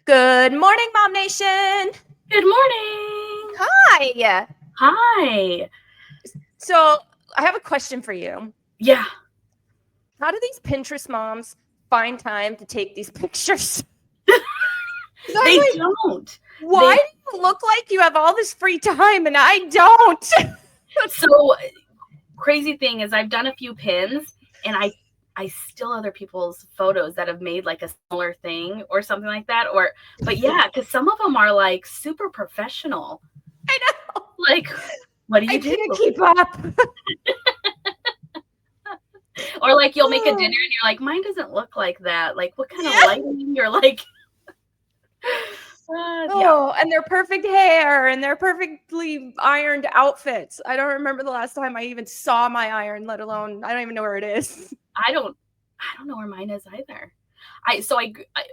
Good morning, Mom Nation. Good morning. Hi. Hi. So I have a question for you. Yeah. How do these Pinterest moms find time to take these pictures? They don't. Why do you look like you have all this free time and I don't? So crazy thing is I've done a few pins and I steal other people's photos that have made like a similar thing or something like that. But yeah, because some of them are like super professional. I know. Like, what do you do? I can't keep up. Or like you'll make a dinner and you're like, mine doesn't look like that. Like, what kind of lighting? You're like, and their perfect hair and their perfectly ironed outfits. I don't remember the last time I even saw my iron, let alone I don't even know where it is. I don't know where mine is either.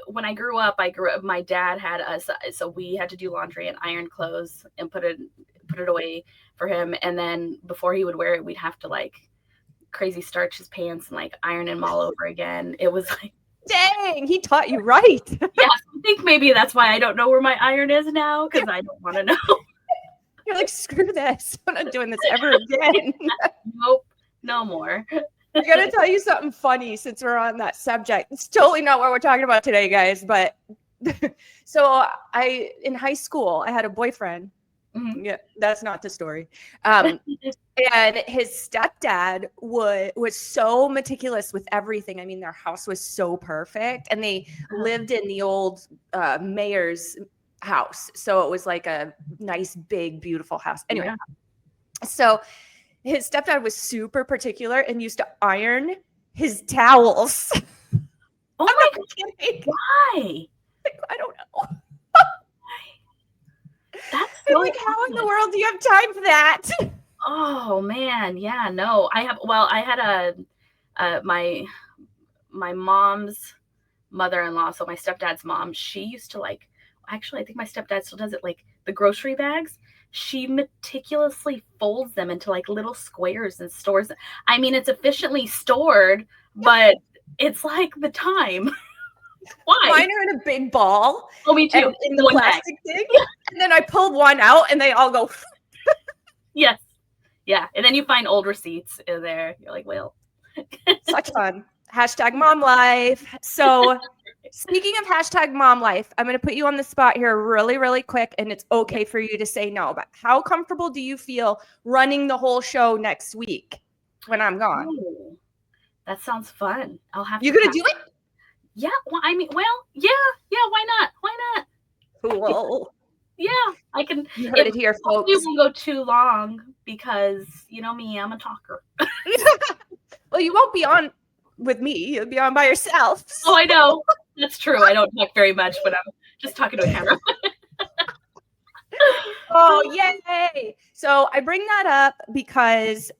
When I grew up, my dad had us, so we had to do laundry and iron clothes and put it away for him. And then before he would wear it, we'd have to like crazy starch his pants and like iron them all over again. It was like, dang, he taught you right. Yeah, I think maybe that's why I don't know where my iron is now, because I don't want to know. You're like, screw this. I'm not doing this ever again. Nope, no more. I gotta tell you something funny since we're on that subject. It's totally not what we're talking about today, guys. But so in high school, I had a boyfriend. Mm-hmm. Yeah, that's not the story. And his stepdad was so meticulous with everything. I mean, their house was so perfect, and they lived in the old mayor's house. So it was like a nice, big, beautiful house. Anyway, so his stepdad was super particular and used to iron his towels. Oh my God. Why? I don't know. That's so like, how in the world do you have time for that? Oh man, yeah, no. I had my mom's mother-in-law, so my stepdad's mom, she used to like, actually I think my stepdad still does it, like the grocery bags. She meticulously folds them into like little squares and stores. I mean, it's efficiently stored, but it's like the time. Why? Mine are in a big ball. Oh, me too. In the plastic thing. And then I pulled one out and they all go. Yes. Yeah. And then you find old receipts in there. You're like, well. Such fun. Hashtag mom life. So speaking of hashtag mom life, I'm going to put you on the spot here really, really quick. And it's okay for you to say no. But how comfortable do you feel running the whole show next week when I'm gone? Oh, that sounds fun. I'll have to. You going to do it? Yeah. Well, I mean, yeah. Why not? Why not? Cool. Yeah, I can. You heard it here, folks. It won't go too long because you know me, I'm a talker. Well, you won't be on with me. You'll be on by yourself. Oh, I know. That's true. I don't talk very much, but I'm just talking to a camera. Oh, yay. So I bring that up because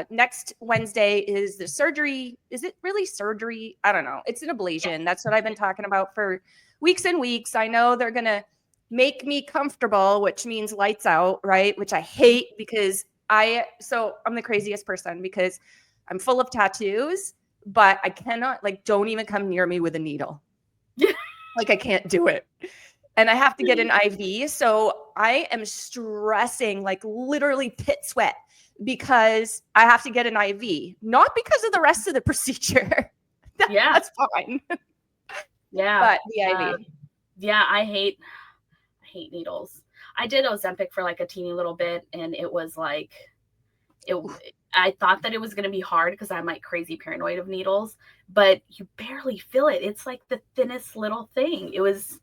next Wednesday is the surgery. Is it really surgery? I don't know. It's an ablation. That's what I've been talking about for weeks and weeks. I know they're going to make me comfortable, which means lights out, right? Which I hate because I'm the craziest person because I'm full of tattoos, but I cannot, like, don't even come near me with a needle. Like, I can't do it. And I have to get an IV. So I am stressing, like literally pit sweat, because I have to get an IV, not because of the rest of the procedure. That's fine. Yeah. But the IV. Yeah, I hate needles. I did Ozempic for like a teeny little bit, and it was like, I thought that it was going to be hard because I'm like crazy paranoid of needles, but you barely feel it. It's like the thinnest little thing. It was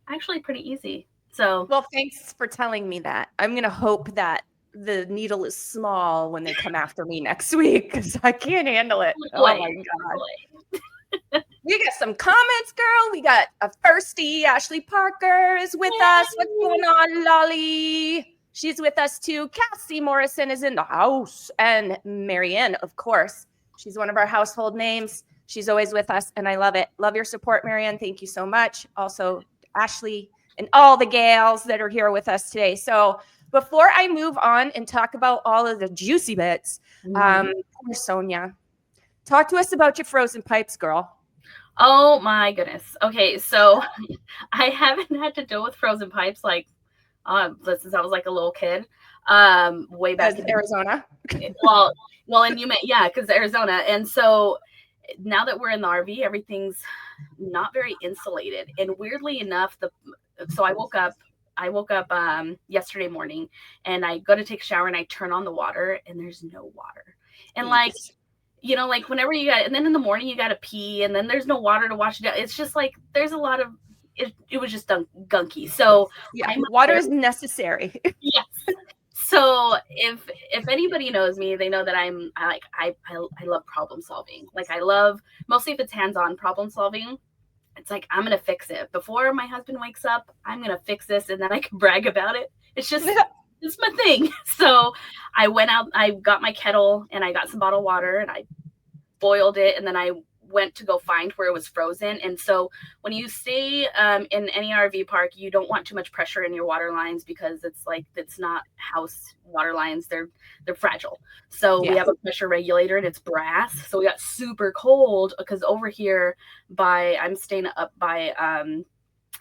actually pretty easy. So, well, thanks for telling me that. I'm going to hope that the needle is small when they come after me next week because I can't handle it. Oh my God. We got some comments, girl. We got a firstie. Ashley Parker is with us. What's going on, Lolly? She's with us too. Cassie Morrison is in the house. And Marianne, of course. She's one of our household names. She's always with us, and I love it. Love your support, Marianne. Thank you so much. Also, Ashley and all the gals that are here with us today. So before I move on and talk about all of the juicy bits, Sonia, talk to us about your frozen pipes, girl. Oh my goodness. Okay, so I haven't had to deal with frozen pipes like since I was like a little kid. Way back As in Arizona. well, and you meant yeah, because Arizona, and so now that we're in the RV, everything's not very insulated. And weirdly enough, so I woke up yesterday morning, and I go to take a shower, and I turn on the water, and there's no water. And like, Jeez. you know, like whenever you got, and then in the morning you got to pee, and then there's no water to wash it down. It's just like there's a lot of it was just gunky. So Yeah, I'm water is necessary. yes. So if anybody knows me, they know that I love problem solving. Like I love mostly if it's hands-on problem solving. It's like I'm gonna fix it before my husband wakes up. I'm gonna fix this, and then I can brag about it. It's just it's my thing. So I went out, I got my kettle, and I got some bottled water, and I boiled it, and then I went to go find where it was frozen. And so when you stay in any RV park, you don't want too much pressure in your water lines because it's not house water lines. They're fragile. So we Yes. have a pressure regulator, and it's brass. So we got super cold because over here I'm staying up by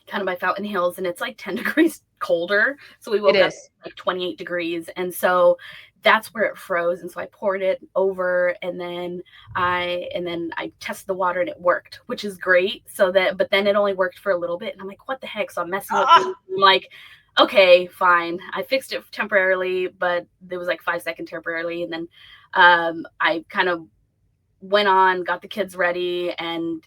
kind of by Fountain Hills, and it's like 10 degrees colder. So we woke up like 28 degrees. And so that's where it froze. And so I poured it over, and then I tested the water, and it worked, which is great. But then it only worked for a little bit. And I'm like, what the heck? So I'm messing with it. I'm like, okay, fine. I fixed it temporarily, but it was like 5-second temporarily. And then I kind of went on, got the kids ready, and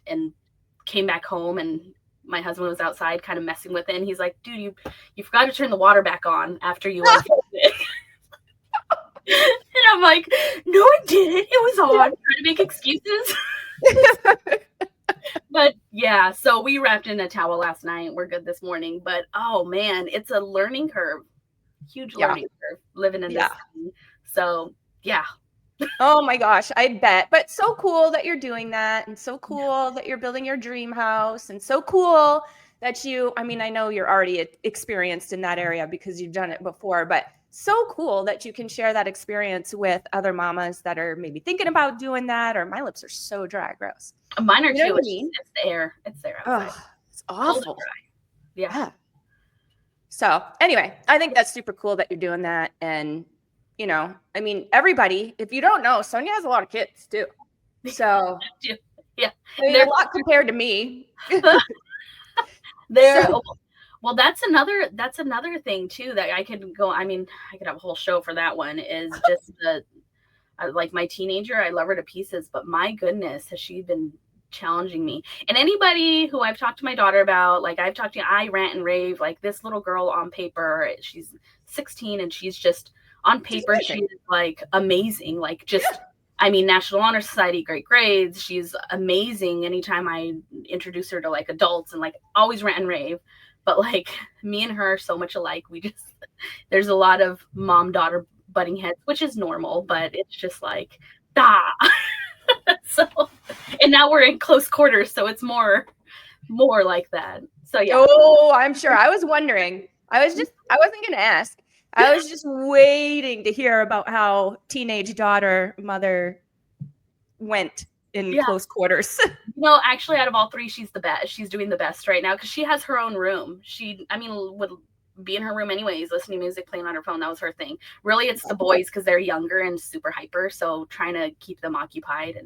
came back home, and my husband was outside kind of messing with it, and he's like, dude, you forgot to turn the water back on after you unfroze it. And I'm like, no, I didn't. It was on. Trying to make excuses. But yeah, so we wrapped in a towel last night. We're good this morning. But oh man, it's a learning curve. Huge learning curve living in this thing. So yeah. Oh my gosh, I bet. But so cool that you're doing that, and so cool that you're building your dream house, and so cool that I mean, I know you're already experienced in that area because you've done it before, but so cool that you can share that experience with other mamas that are maybe thinking about doing that. Or my lips are so dry, gross. Mine are You know too. what I mean? It's the air. It's there outside. Oh, it's awful. Yeah. So anyway, I think that's super cool that you're doing that. And you know, I mean, everybody, if you don't know, Sonia has a lot of kids too. So yeah, they're a lot compared to me. Well, that's another thing too that I could go. I mean, I could have a whole show for that one. Is just like my teenager. I love her to pieces, but my goodness, has she been challenging me? And anybody who I've talked to my daughter about, like I rant and rave. Like this little girl on paper, she's 16, and she's just on paper, she's like amazing. Like just. I mean, National Honor Society, great grades. She's amazing anytime I introduce her to like adults, and like always rant and rave. But like me and her are so much alike. There's a lot of mom-daughter butting heads, which is normal, but it's just like, So, and now we're in close quarters, so it's more like that. So yeah. Oh, I'm sure. I was wondering. I wasn't going to ask. I was just waiting to hear about how teenage mother went in close quarters. No, actually, out of all three, she's the best. She's doing the best right now because she has her own room. Would be in her room anyways, listening to music, playing on her phone. That was her thing. Really, it's the boys because they're younger and super hyper. So trying to keep them occupied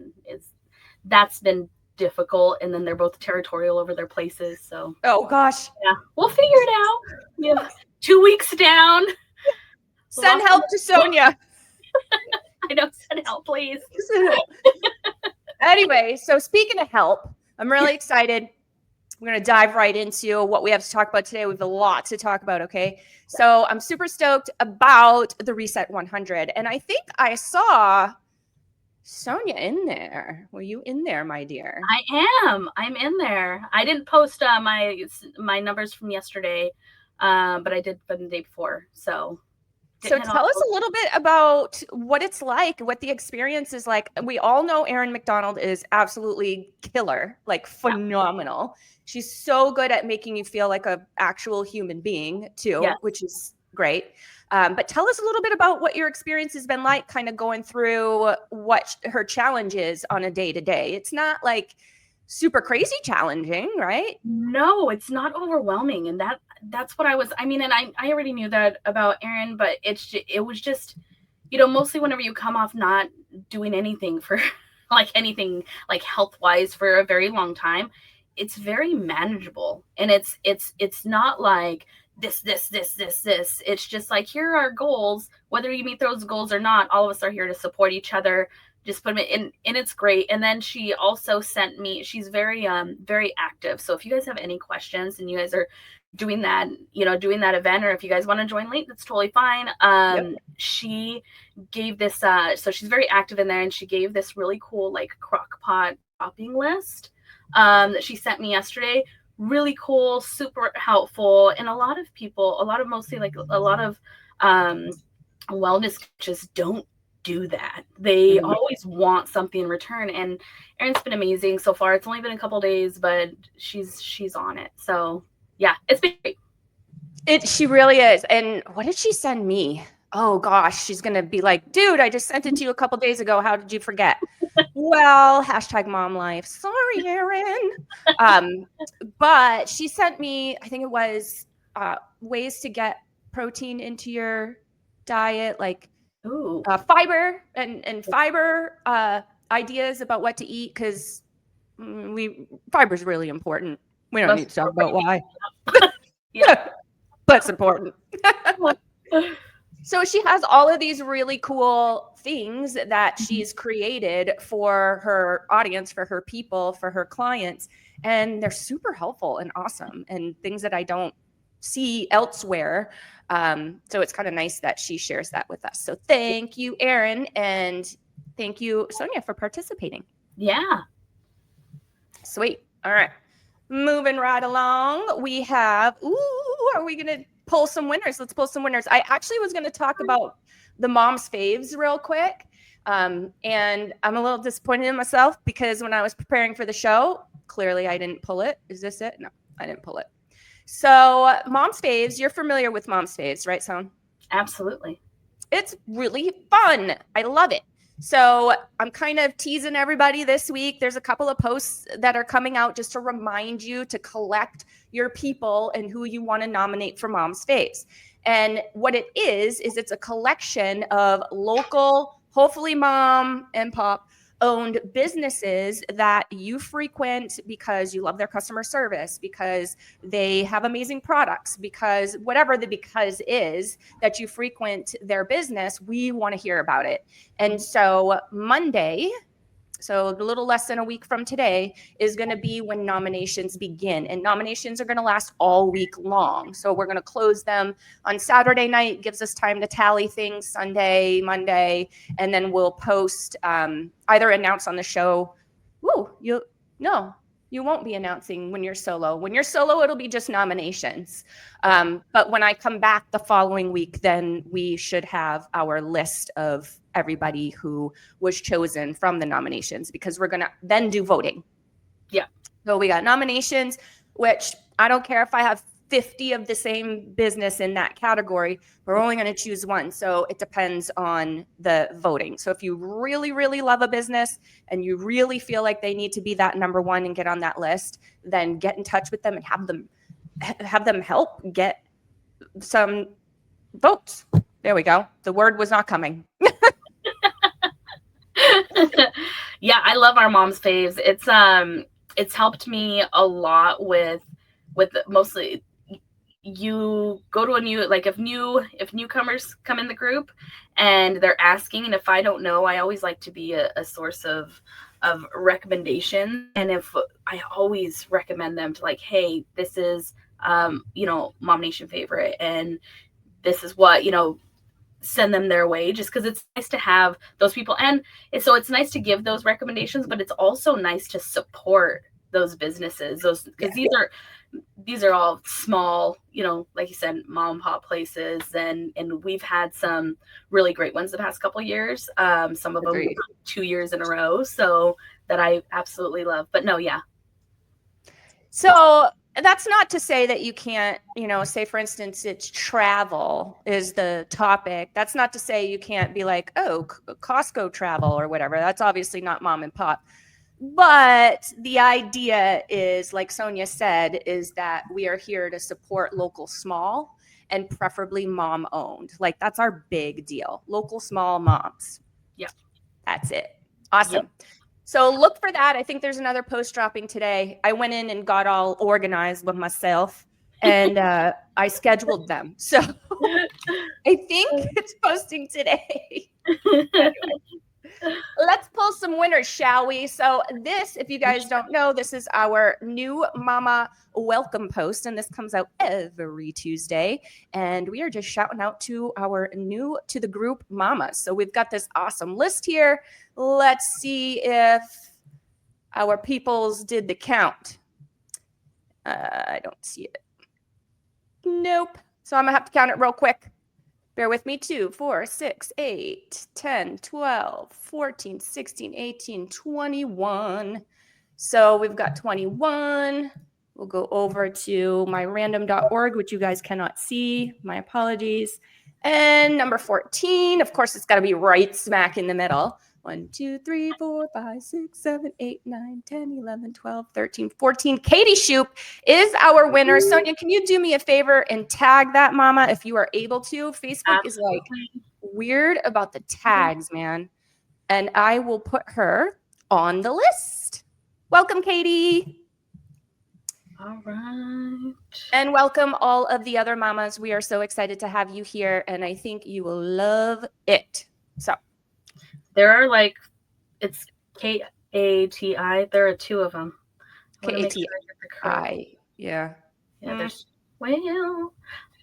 that's been difficult. And then they're both territorial over their places. So oh gosh, yeah, we'll figure it out. We have 2 weeks down. Send help to Sonia. I know, send help, please. Anyway, so speaking of help, I'm really excited. We're going to dive right into what we have to talk about today. We have a lot to talk about, okay? So I'm super stoked about the Reset 100. And I think I saw Sonia in there. Were you in there, my dear? I am. I'm in there. I didn't post my numbers from yesterday, but I did from the day before. So tell us a little bit about what it's like, what the experience is like. We all know Erin McDonald is absolutely killer, like phenomenal. Yeah. She's so good at making you feel like an actual human being too, which is great. But tell us a little bit about what your experience has been like, kind of going through what her challenge is on a day-to-day. It's not like super crazy challenging, right? No, it's not overwhelming. And that's what I mean, and I already knew that about Erin, but it was just, mostly whenever you come off not doing anything for like anything like health wise for a very long time, it's very manageable. And it's not like this. It's just like, here are our goals. Whether you meet those goals or not, all of us are here to support each other. Just put them in, and it's great. And then she also sent me, she's very active. So if you guys have any questions and you guys are doing that, doing that event, or if you guys want to join late, that's totally fine. Yep. She gave this, so she's very active in there, and she gave this really cool like crock pot shopping list that she sent me yesterday. Really cool, super helpful. And a lot of mostly like a lot of wellness coaches don't do that. They always want something in return. And Erin's been amazing so far. It's only been a couple days, but she's on it. So yeah, it's been great. She really is. And what did she send me? Oh gosh, she's gonna be like, dude, I just sent it to you a couple days ago. How did you forget? Well, #MomLife. Sorry, Erin. But she sent me, I think it was ways to get protein into your diet, like fiber and fiber ideas about what to eat, because fiber is really important. We don't need to talk about why. Yeah, but it's important. So she has all of these really cool things that she's created for her audience, for her people, for her clients, and they're super helpful and awesome, and things that I don't see elsewhere. So it's kind of nice that she shares that with us. So thank you, Erin, and thank you, Sonia, for participating. Yeah. Sweet. All right. Moving right along, we have, are we going to pull some winners? Let's pull some winners. I actually was going to talk about the Mom's Faves real quick. And I'm a little disappointed in myself because when I was preparing for the show, clearly I didn't pull it. Is this it? No, I didn't pull it. So Mom's Faves, you're familiar with Mom's Faves, right, Son? Absolutely. It's really fun. I love it. So I'm kind of teasing everybody this week. There's a couple of posts that are coming out just to remind you to collect your people and who you want to nominate for Mom's Faves. And what it is it's a collection of local, hopefully mom and pop owned businesses that you frequent because you love their customer service, because they have amazing products, because whatever the because is that you frequent their business, we want to hear about it. And so Monday, so a little less than a week from today, is going to be when nominations begin. And nominations are going to last all week long. So we're going to close them on Saturday night, gives us time to tally things Sunday, Monday, and then we'll post, either announce on the show. You won't be announcing when you're solo. When you're solo, it'll be just nominations. But when I come back the following week, then we should have our list of everybody who was chosen from the nominations, because we're going to then do voting. Yeah. So we got nominations, which I don't care if I have 50 of the same business in that category, we're only going to choose one. So it depends on the voting. So if you really, really love a business and you really feel like they need to be that number one and get on that list, then get in touch with them and have them help get some votes. There we go. The word was not coming. Yeah, I love our Mom's Faves. It's helped me a lot with mostly, you go to a new, like if newcomers come in the group and they're asking, and if I don't know, I always like to be a source of recommendation. And if I always recommend them to, like, hey, this is MOMnation favorite, and this is what, send them their way, just because it's nice to have those people. And so it's nice to give those recommendations, but it's also nice to support those businesses, because these are all small, like you said, mom and pop places, and we've had some really great ones the past couple of years. Some of them 2 years in a row, so that I absolutely love. But no, yeah. So that's not to say that you can't, say for instance, it's travel is the topic. That's not to say you can't be like, oh, Costco travel or whatever. That's obviously not mom and pop. But the idea is, like Sonia said, is that we are here to support local small and preferably mom owned. Like that's our big deal. Local small moms. Yeah. That's it. Awesome. Yep. So look for that. I think there's another post dropping today. I went in and got all organized with myself and I scheduled them. So I think it's posting today. Anyway, let's pull some winners, shall we? So this, if you guys don't know, this is our new mama welcome post, and this comes out every Tuesday. And we are just shouting out to our new to the group mamas. So we've got this awesome list here. Let's see if our peoples did the count. I don't see it. Nope. So I'm gonna have to count it real quick. Bear with me. 2, 4, 6, 8, 10, 12, 14, 16, 18, 21. So we've got 21. We'll go over to my random.org, which you guys cannot see. My apologies. And number 14, of course, it's got to be right smack in the middle. 1, 2, 3, 4, 5, 6, 7, 8, 9, 10, 11, 12, 13, 14. Katie Shoop is our winner. Sonia, can you do me a favor and tag that mama if you are able to? Facebook is like weird about the tags, man. And I will put her on the list. Welcome, Katie. All right. And welcome all of the other mamas. We are so excited to have you here, and I think you will love it. So there are like, it's K-A-T-I. There are 2 of them. K-A-T-I. Yeah. Yeah, there's, well,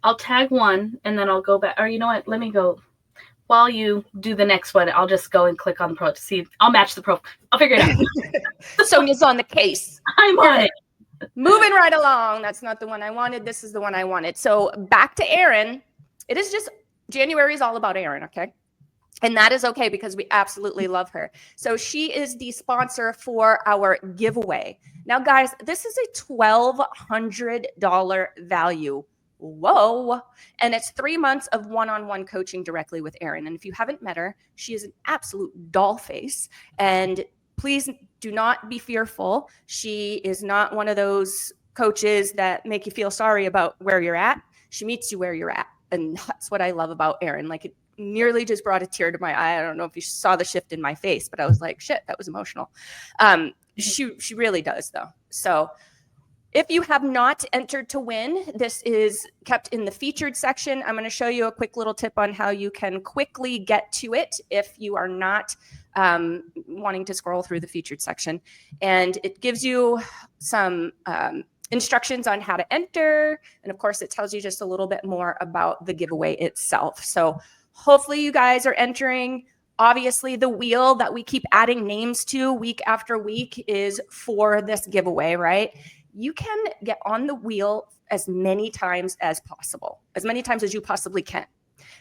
I'll tag one and then I'll go back. Or you know what? Let me go. While you do the next one, I'll just go and click on the pro to see. I'll match the pro. I'll figure it out. Sonia's on the case. I'm on it. Moving right along. That's not the one I wanted. This is the one I wanted. So back to Erin. It is just, January is all about Erin, okay? And that is okay because we absolutely love her. So she is the sponsor for our giveaway. Now, guys, this is a $1,200 value. Whoa. And it's 3 months of one-on-one coaching directly with Erin. And if you haven't met her, she is an absolute doll face. And please do not be fearful. She is not one of those coaches that make you feel sorry about where you're at. She meets you where you're at. And that's what I love about Erin. Like, it nearly just brought a tear to my eye. I don't know if you saw the shift in my face, but I was like, shit, that was emotional. She really does, though. So if you have not entered to win, this is kept in the featured section. I'm going to show you a quick little tip on how you can quickly get to it if you are not wanting to scroll through the featured section. And it gives you some instructions on how to enter. And of course, it tells you just a little bit more about the giveaway itself. So hopefully you guys are entering. Obviously, the wheel that we keep adding names to week after week is for this giveaway, right? You can get on the wheel as many times as possible, as many times as you possibly can.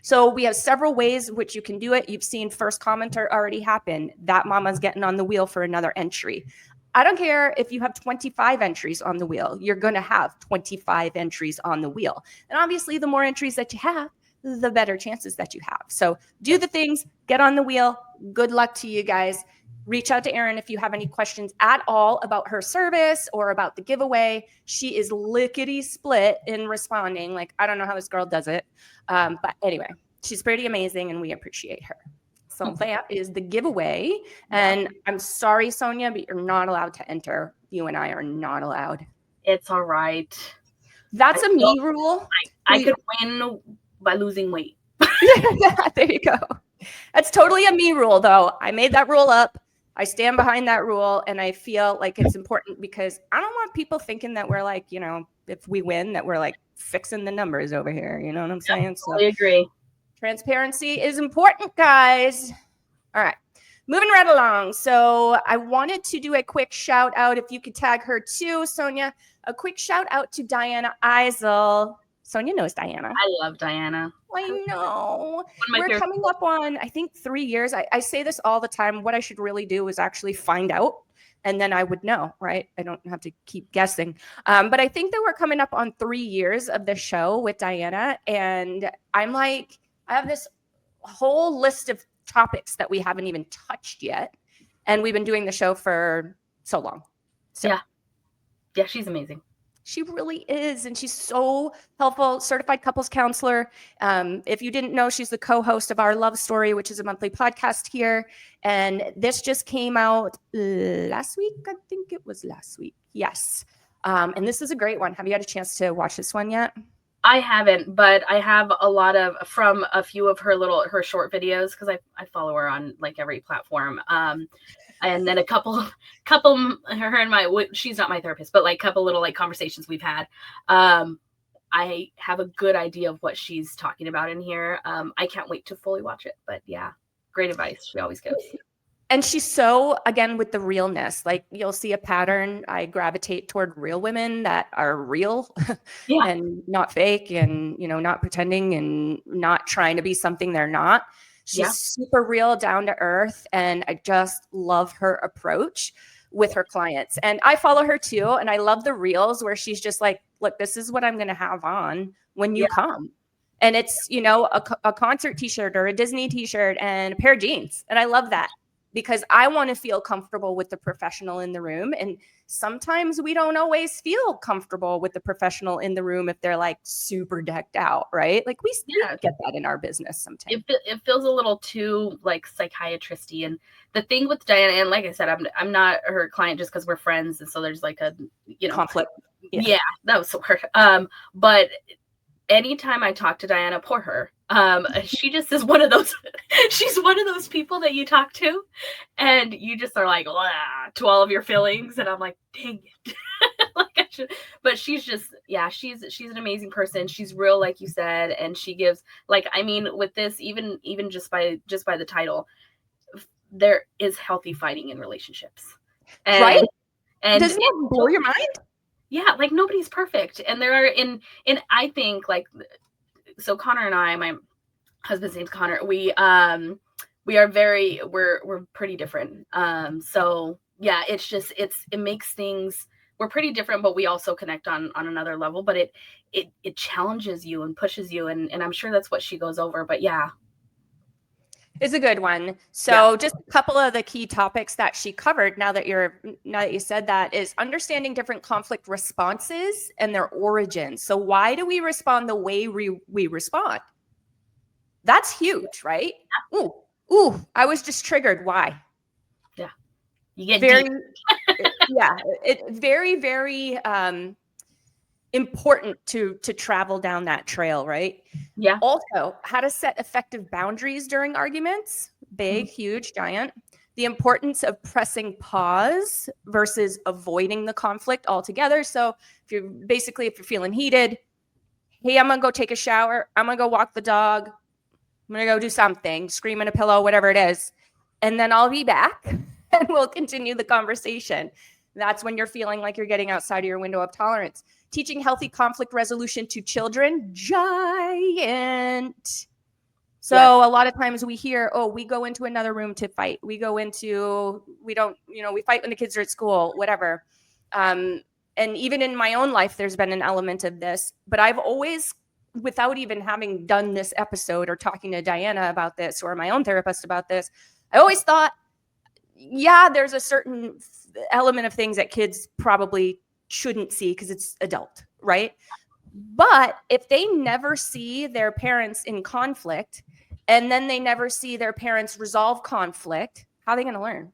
So we have several ways in which you can do it. You've seen first commenter already happen. That mama's getting on the wheel for another entry. I don't care if you have 25 entries on the wheel. You're going to have 25 entries on the wheel. And obviously, the more entries that you have, the better chances that you have. So do the things, get on the wheel. Good luck to you guys. Reach out to Erin if you have any questions at all about her service or about the giveaway. She is lickety split in responding. Like, I don't know how this girl does it. But anyway, she's pretty amazing and we appreciate her. So that is the giveaway. And I'm sorry, Sonia, but you're not allowed to enter. You and I are not allowed. It's all right. That's a me rule. I could win by losing weight. There you go. That's totally a me rule, though. I made that rule up. I stand behind that rule, and I feel like it's important because I don't want people thinking that we're like, you know, if we win, that we're like fixing the numbers over here. You know what I'm saying? So I agree. Transparency is important, guys. All right. Moving right along. So I wanted to do a quick shout out. If you could tag her too, Sonia, a quick shout out to Diana Eisel. Sonia knows Diana. I love Diana. I know. We're coming up on, I think, 3 years. I say this all the time. What I should really do is actually find out, and then I would know, right? I don't have to keep guessing. But I think that we're coming up on 3 years of the show with Diana, and I'm like, I have this whole list of topics that we haven't even touched yet. And we've been doing the show for so long. So. Yeah, she's amazing. She really is. And she's so helpful, certified couples counselor. If you didn't know, she's the co-host of Our Love Story, which is a monthly podcast here. And this just came out last week. I think it was last week. Yes. And this is a great one. Have you had a chance to watch this one yet? I haven't, but I have a lot from a few of her short videos, because I follow her on like every platform. And then a couple, her and she's not my therapist, but like a couple little like conversations we've had. I have a good idea of what she's talking about in here. I can't wait to fully watch it, but yeah, great advice she always gives. And she's so, again, with the realness, like you'll see a pattern. I gravitate toward real women that are real and not fake and, not pretending and not trying to be something they're not. She's super real, down to earth. And I just love her approach with her clients. And I follow her too. And I love the reels where she's just like, look, this is what I'm going to have on when you come. And it's, a concert t-shirt or a Disney t-shirt and a pair of jeans. And I love that, because I want to feel comfortable with the professional in the room. And sometimes we don't always feel comfortable with the professional in the room if they're like super decked out, right? Like we get that in our business sometimes. It feels a little too like psychiatristy. And the thing with Diana, and like I said, I'm not her client just because we're friends. And so there's like a, conflict. Yeah, that was the word. But anytime I talk to Diana, poor her, she just is one of those, she's one of those people that you talk to and you just are like, to all of your feelings. And I'm like, dang it. But she's just, she's an amazing person. She's real, like you said. And she gives with this, even just by the title, there is healthy fighting in relationships. And, right. And doesn't it blow your mind? Yeah. Like nobody's perfect. And there are I think so Connor and I, my husband's name's Connor. We are we're pretty different. So yeah, it makes things, we're pretty different, but we also connect on another level, but it challenges you and pushes you. And I'm sure that's what she goes over, but yeah. It's a good one. So just a couple of the key topics that she covered now that you said that is understanding different conflict responses and their origins. So why do we respond the way we respond? That's huge, right? Ooh, I was just triggered. Why? Yeah. You get very, deep. It's very, very important to travel down that trail, right? Yeah. Also, how to set effective boundaries during arguments. Big, huge, giant. The importance of pressing pause versus avoiding the conflict altogether. So if you're feeling heated, hey, I'm going to go take a shower. I'm going to go walk the dog. I'm going to go do something, scream in a pillow, whatever it is. And then I'll be back and we'll continue the conversation. That's when you're feeling like you're getting outside of your window of tolerance. Teaching healthy conflict resolution to children, giant. So a lot of times we hear, we go into another room to fight. We fight when the kids are at school, whatever. And even in my own life, there's been an element of this. But I've always, without even having done this episode or talking to Diana about this or my own therapist about this, I always thought, there's a certain element of things that kids probably shouldn't see because it's adult, right? But if they never see their parents in conflict and then they never see their parents resolve conflict, how are they going to learn?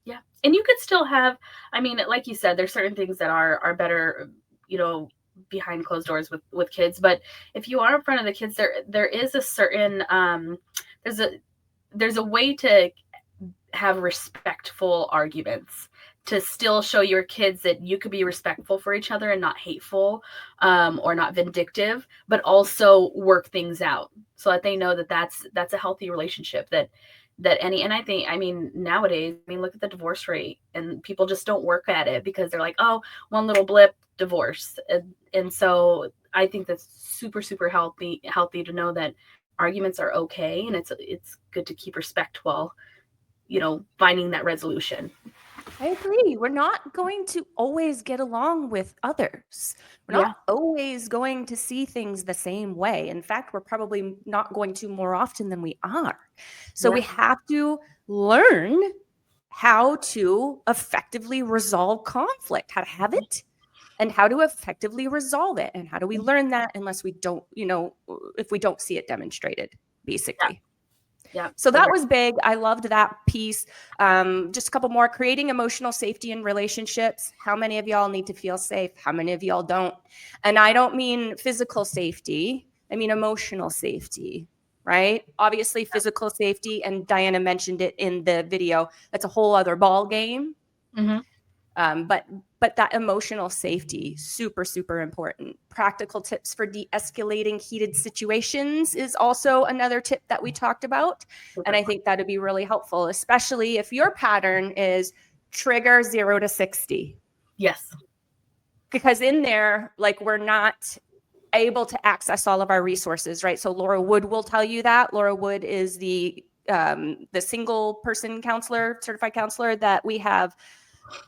Yeah. And you could still have, like you said, there's certain things that are better, behind closed doors with kids. But if you are in front of the kids, there is a certain, there's a way to have respectful arguments, to still show your kids that you could be respectful for each other and not hateful, or not vindictive, but also work things out so that they know that that's a healthy relationship and I think, nowadays, look at the divorce rate, and people just don't work at it because they're like, one little blip, divorce. And so I think that's super, super healthy to know that arguments are okay. And it's good to keep respect while, finding that resolution. I agree. We're not going to always get along with others. We're not always going to see things the same way. In fact, we're probably not going to more often than we are. So we have to learn how to effectively resolve conflict, how to have it, and how to effectively resolve it. And how do we learn that unless we don't, if we don't see it demonstrated, basically. Yeah. So that was big. I loved that piece. Just a couple more. Creating emotional safety in relationships. How many of y'all need to feel safe? How many of y'all don't? And I don't mean physical safety. I mean emotional safety, right? Obviously physical safety, and Diana mentioned it in the video. That's a whole other ball game. But that emotional safety, super, super important. Practical tips for de-escalating heated situations is also another tip that we talked about. And I think that'd be really helpful, especially if your pattern is trigger 0 to 60. Yes. Because in there, like, we're not able to access all of our resources, right? So Laura Wood will tell you that. Laura Wood is the single person counselor, certified counselor that we have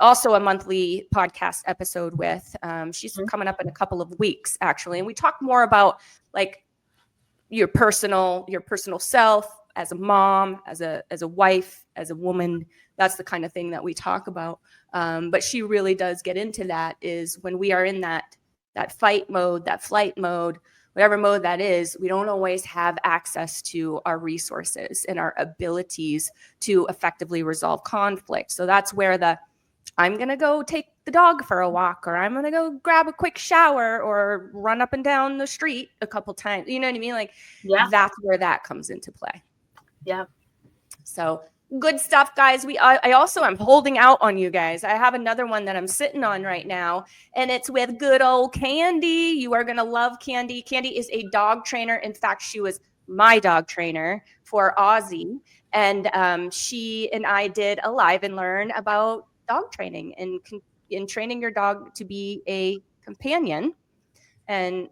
also a monthly podcast episode with. She's coming up in a couple of weeks, actually. And we talk more about like your personal self as a mom, as a wife, as a woman. That's the kind of thing that we talk about. But she really does get into that, is when we are in that fight mode, that flight mode, whatever mode that is, we don't always have access to our resources and our abilities to effectively resolve conflict. So that's where I'm going to go take the dog for a walk, or I'm going to go grab a quick shower, or run up and down the street a couple times. You know what I mean? Like, that's where that comes into play. Yeah. So good stuff, guys. I also am holding out on you guys. I have another one that I'm sitting on right now, and it's with good old Candy. You are going to love Candy. Candy is a dog trainer. In fact, she was my dog trainer for Aussie. And she and I did a live and learn about dog training and in training your dog to be a companion, and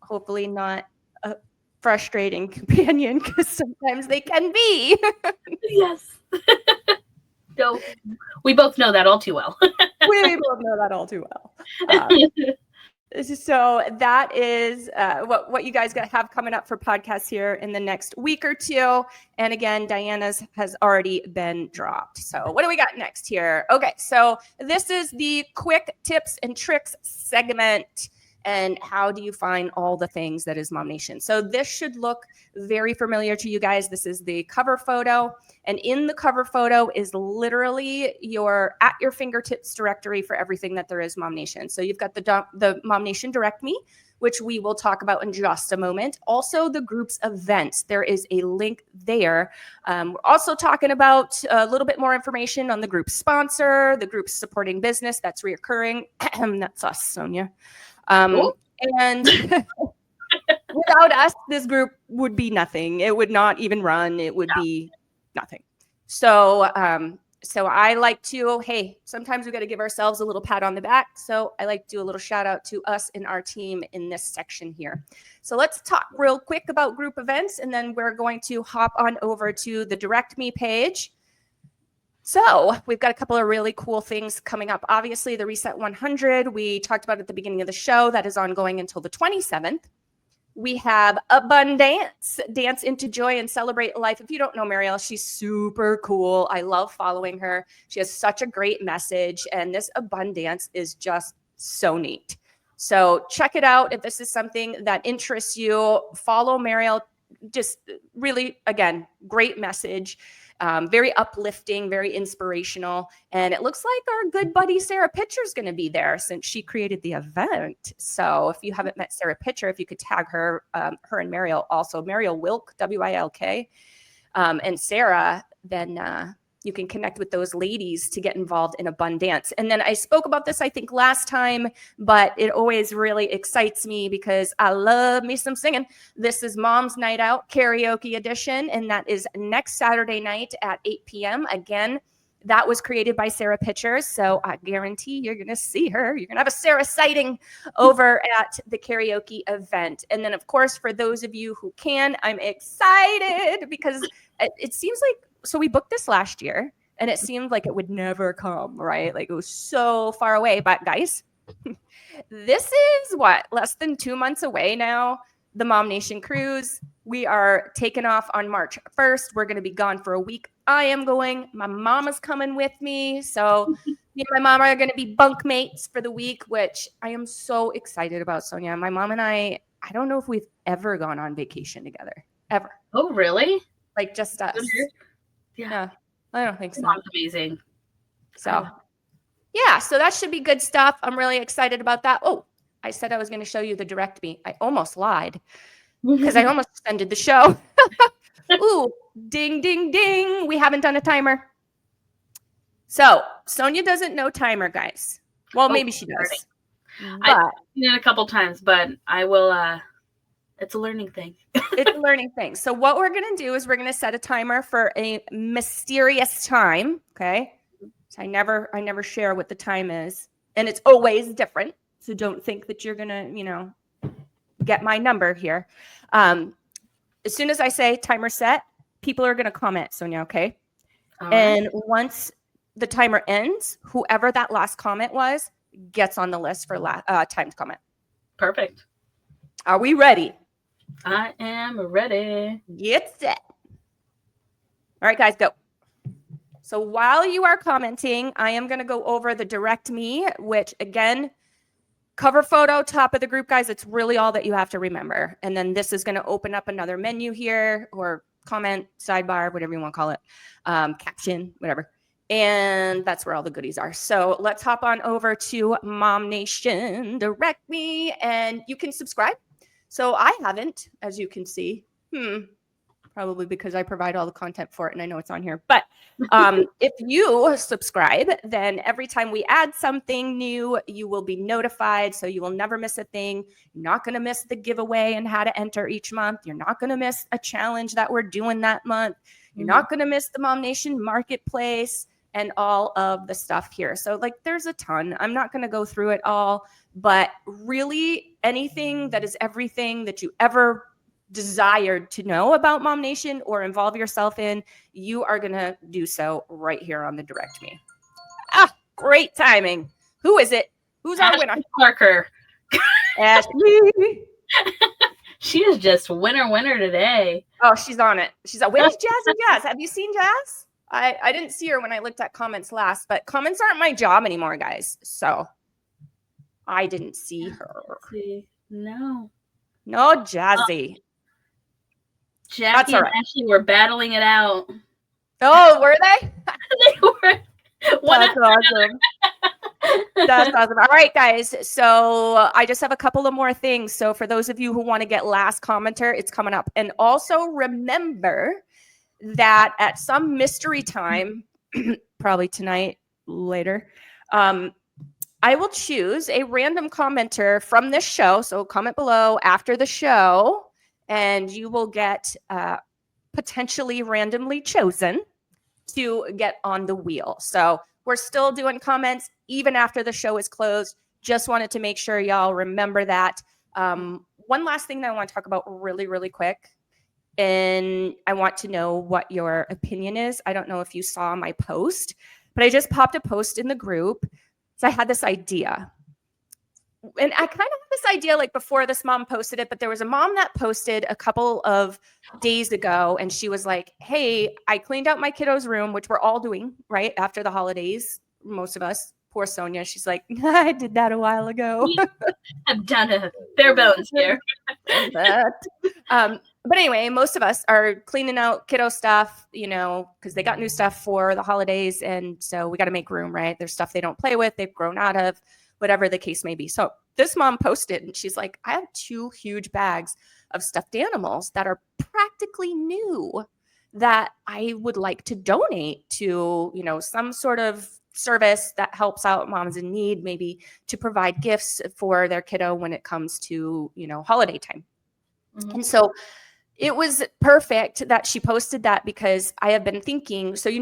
hopefully not a frustrating companion, because sometimes they can be. Yes. No, we both know that all too well. We both know that all too well. So that is what you guys have coming up for podcasts here in the next week or two. And again, Diana's has already been dropped. So what do we got next here? Okay, so this is the quick tips and tricks segment. And how do you find all the things that is MOMnation? So this should look very familiar to you guys. This is the cover photo. And in the cover photo is literally your at your fingertips directory for everything that there is MOMnation. So you've got the MOMnation Direct Me, which we will talk about in just a moment. Also the group's events. There is a link there. We're also talking about a little bit more information on the group sponsor, the group's supporting business that's reoccurring. That's us, Sonia. And without us, this group would be nothing. It would not even run. It would be nothing. So I like to, sometimes we got to give ourselves a little pat on the back. So I like to do a little shout out to us and our team in this section here. So let's talk real quick about group events, and then we're going to hop on over to the Direct Me page. So we've got a couple of really cool things coming up. Obviously, the Reset 100, we talked about at the beginning of the show, that is ongoing until the 27th. We have Abundance, Dance into Joy and Celebrate Life. If you don't know Marielle, she's super cool. I love following her. She has such a great message, and this Abundance is just so neat. So check it out if this is something that interests you. Follow Marielle. Just really, again, great message. Very uplifting, very inspirational. And it looks like our good buddy Sarah Pitcher is going to be there since she created the event. So if you haven't met Sarah Pitcher, if you could tag her, her and Mariel also, Mariel Wilk, W-I-L-K, and Sarah, then you can connect with those ladies to get involved in Abundance. And then I spoke about this, I think, last time, but it always really excites me because I love me some singing. This is Mom's Night Out Karaoke Edition, and that is next Saturday night at 8 p.m. Again, that was created by Sarah Pitcher, so I guarantee you're going to see her. You're going to have a Sarah sighting over at the karaoke event. And then, of course, for those of you who can, I'm excited because it seems like, so we booked this last year and it seemed like it would never come, right? Like it was so far away. But guys, this is less than 2 months away now. The MOMnation cruise. We are taking off on March 1st. We're going to be gone for a week I am going. My mama's coming with me. So me and my mom are going to be bunk mates for the week, which I am so excited about, Sonia. My mom and I don't know if we've ever gone on vacation together, ever. Oh, really? Like just us. Yeah. No, I don't think so. Mom's amazing. So, yeah, so that should be good stuff. I'm really excited about that. Oh, I said I was going to show you the direct me. I almost lied because I almost ended the show. Ooh, ding, ding, ding. We haven't done a timer. So Sonia doesn't know timer, guys. Well, maybe she does. I've seen it a couple times, but I will. It's a learning thing. It's a learning thing. So what we're going to do is we're going to set a timer for a mysterious time. Okay. So I never share what the time is, and it's always different. So don't think that you're going to, get my number here. As soon as I say timer set, people are going to comment, Sonia. Okay. And once the timer ends, whoever that last comment was gets on the list for timed comment. Perfect. Are we ready? I am ready. Get set. All right, guys, go. So while you are commenting, I am going to go over the direct me, which again, cover photo, top of the group, guys. It's really all that you have to remember. And then this is going to open up another menu here, or comment, sidebar, whatever you want to call it, caption, whatever. And that's where all the goodies are. So let's hop on over to MOMnation Direct Me, and you can subscribe. So I haven't, as you can see. Probably because I provide all the content for it and I know it's on here. But if you subscribe, then every time we add something new, you will be notified. So you will never miss a thing. You're not going to miss the giveaway and how to enter each month. You're not going to miss a challenge that we're doing that month. You're not going to miss the MOMnation Marketplace and all of the stuff here. So like there's a ton. I'm not going to go through it all, but really anything that is everything that you ever desired to know about MOMnation or involve yourself in, you are going to do so right here on the direct me. Great timing. Who is it? Who's our winner? Parker. Ashley. She is just winner today. Oh, she's on it. She's on. Where's Jazz? Have you seen Jazz? I didn't see her when I looked at comments last, but comments aren't my job anymore, guys. So I didn't see her. No, Jazzy. Jackie and Ashley were battling it out. Oh, were they? They were. That's awesome. That's awesome. All right, guys. So I just have a couple of more things. So for those of you who want to get last commenter, it's coming up. And also remember that at some mystery time, probably tonight, later, I will choose a random commenter from this show. So comment below after the show, and you will get potentially randomly chosen to get on the wheel. So we're still doing comments even after the show is closed. Just wanted to make sure y'all remember that. One last thing that I want to talk about really, really quick. And I want to know what your opinion is. I don't know if you saw my post, but I just popped a post in the group. So I had this idea. And I kind of had this idea like before this mom posted it, but there was a mom that posted a couple of days ago, and she was like, hey, I cleaned out my kiddo's room, which we're all doing right after the holidays, most of us. Poor Sonia. She's like, I did that a while ago. I've done a bare bones here. But anyway, most of us are cleaning out kiddo stuff, because they got new stuff for the holidays. And so we got to make room, right? There's stuff they don't play with, they've grown out of, whatever the case may be. So this mom posted, and she's like, I have 2 huge bags of stuffed animals that are practically new that I would like to donate to, some sort of service that helps out moms in need, maybe to provide gifts for their kiddo when it comes to, holiday time. Mm-hmm. And so it was perfect that she posted that, because I have been thinking, so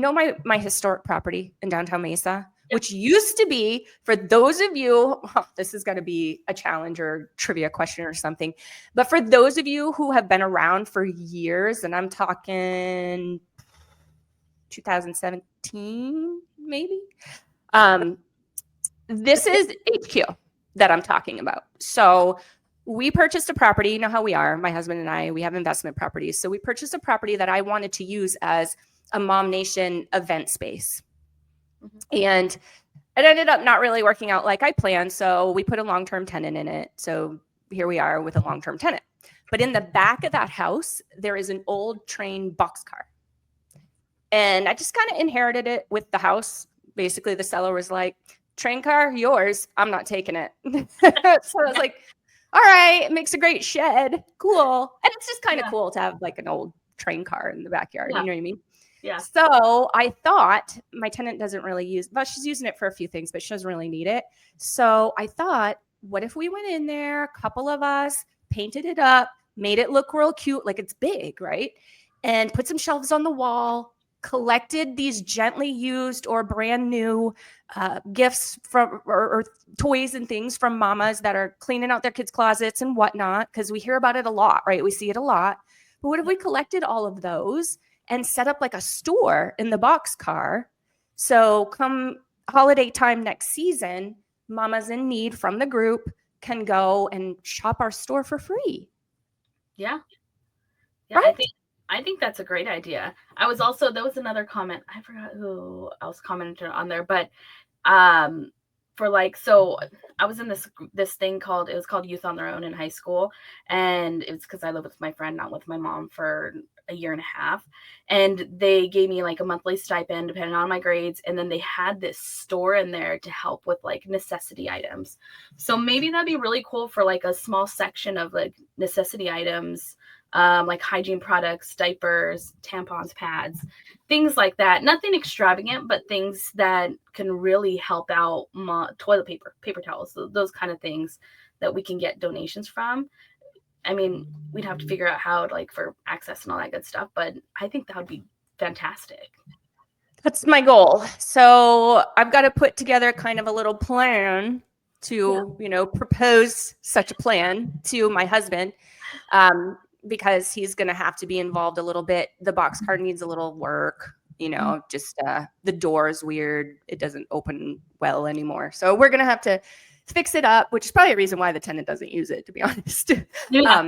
my historic property in downtown Mesa, which used to be, for those of you, this is going to be a challenge or trivia question or something, but for those of you who have been around for years, and I'm talking 2017, maybe, this is HQ that I'm talking about. So we purchased a property. You know how we are, my husband and I, we have investment properties. So we purchased a property that I wanted to use as a MOMnation event space. Mhm. And it ended up not really working out like I planned. So we put a long-term tenant in it. So here we are with a long-term tenant. But in the back of that house, there is an old train boxcar. And I just kind of inherited it with the house. Basically, the seller was like, train car, yours. I'm not taking it. So I was like, all right, it makes a great shed. Cool. And it's just kind of cool to have like an old train car in the backyard. Yeah. You know what I mean? Yeah. So I thought, my tenant doesn't really use, well, she's using it for a few things, but she doesn't really need it. So I thought, what if we went in there, a couple of us, painted it up, made it look real cute, like it's big, right? And put some shelves on the wall, collected these gently used or brand new gifts from or toys and things from mamas that are cleaning out their kids' closets and whatnot, because we hear about it a lot, right? We see it a lot. But what if we collected all of those and set up like a store in the boxcar? So come holiday time next season, mamas in need from the group can go and shop our store for free. Yeah. Yeah, right? I think that's a great idea. I was also, there was another comment. I forgot who else commented on there, but for like, so I was in this thing called, it was called Youth on Their Own in high school, and it was because I lived with my friend, not with my mom, for a year and a half, and they gave me like a monthly stipend depending on my grades, and then they had this store in there to help with like necessity items. So maybe that'd be really cool for like a small section of like necessity items, like hygiene products, diapers, tampons, pads, things like that. Nothing extravagant, but things that can really help out. Toilet paper, paper towels, those kind of things that we can get donations from. I mean, we'd have to figure out how, like, for access and all that good stuff, but I think that would be fantastic. That's my goal. So I've got to put together kind of a little plan to, propose such a plan to my husband, because he's going to have to be involved a little bit. The boxcar needs a little work, just the door is weird. It doesn't open well anymore. So we're going to have to fix it up, which is probably a reason why the tenant doesn't use it, to be honest. Yeah.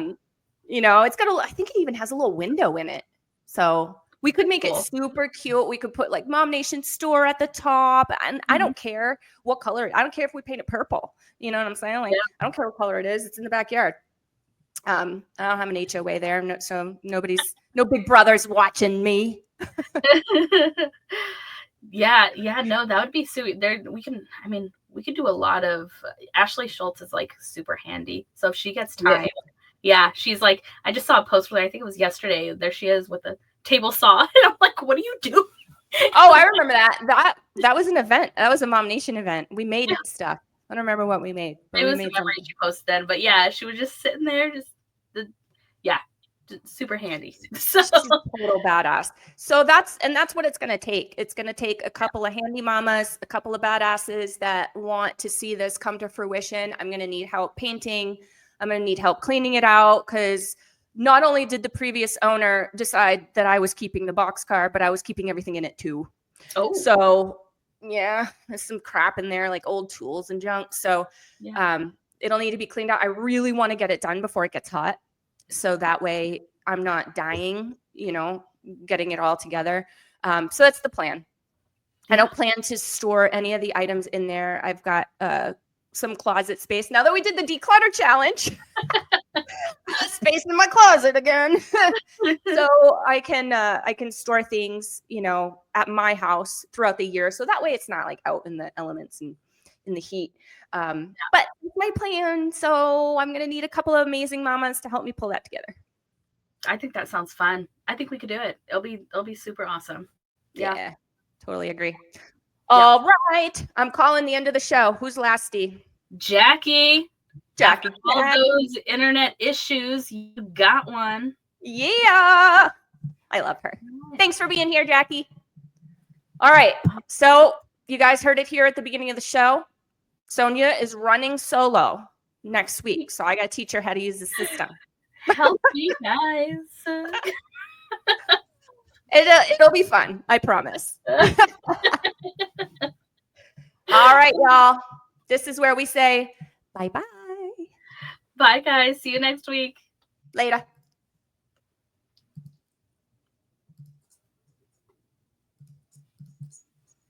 It's got I think it even has a little window in it. So we could make it super cute. We could put like MOMnation store at the top. And I don't care what color. I don't care if we paint it purple. You know what I'm saying? Like, I don't care what color it is. It's in the backyard. I don't have an HOA there. So no big brothers watching me. Yeah. No, that would be sweet. We could do a lot of, Ashley Schultz is like super handy. So if she gets time, she's like, I just saw a post where I think it was yesterday. There she is with a table saw. And I'm like, what do you do? Oh, I remember that. That was an event. That was a MOMnation event. We made stuff. I don't remember what we made. It was the memory she posted then. But yeah, she was just sitting there, just super handy. So she's a total badass. So that's what it's going to take. It's going to take a couple of handy mamas, a couple of badasses that want to see this come to fruition. I'm going to need help painting. I'm going to need help cleaning it out, because not only did the previous owner decide that I was keeping the boxcar, but I was keeping everything in it too. Oh. So yeah, there's some crap in there, like old tools and junk. So it'll need to be cleaned out. I really want to get it done before it gets hot, so that way I'm not dying, getting it all together. So that's the plan. I don't plan to store any of the items in there. I've got some closet space. Now that we did the declutter challenge, space in my closet again. So I can store things, at my house throughout the year. So that way it's not like out in the elements and in the heat. But it's my plan. So I'm going to need a couple of amazing mamas to help me pull that together. I think that sounds fun. I think we could do it. It'll be super awesome. Yeah, totally agree. All right. I'm calling the end of the show. Who's lasty? Jackie. Jackie. All those internet issues, you got one. Yeah. I love her. Thanks for being here, Jackie. All right. So you guys heard it here at the beginning of the show. Sonia is running solo next week. So I got to teach her how to use the system. Help me, guys. It'll be fun. I promise. All right, y'all. This is where we say bye-bye. Bye, guys. See you next week. Later.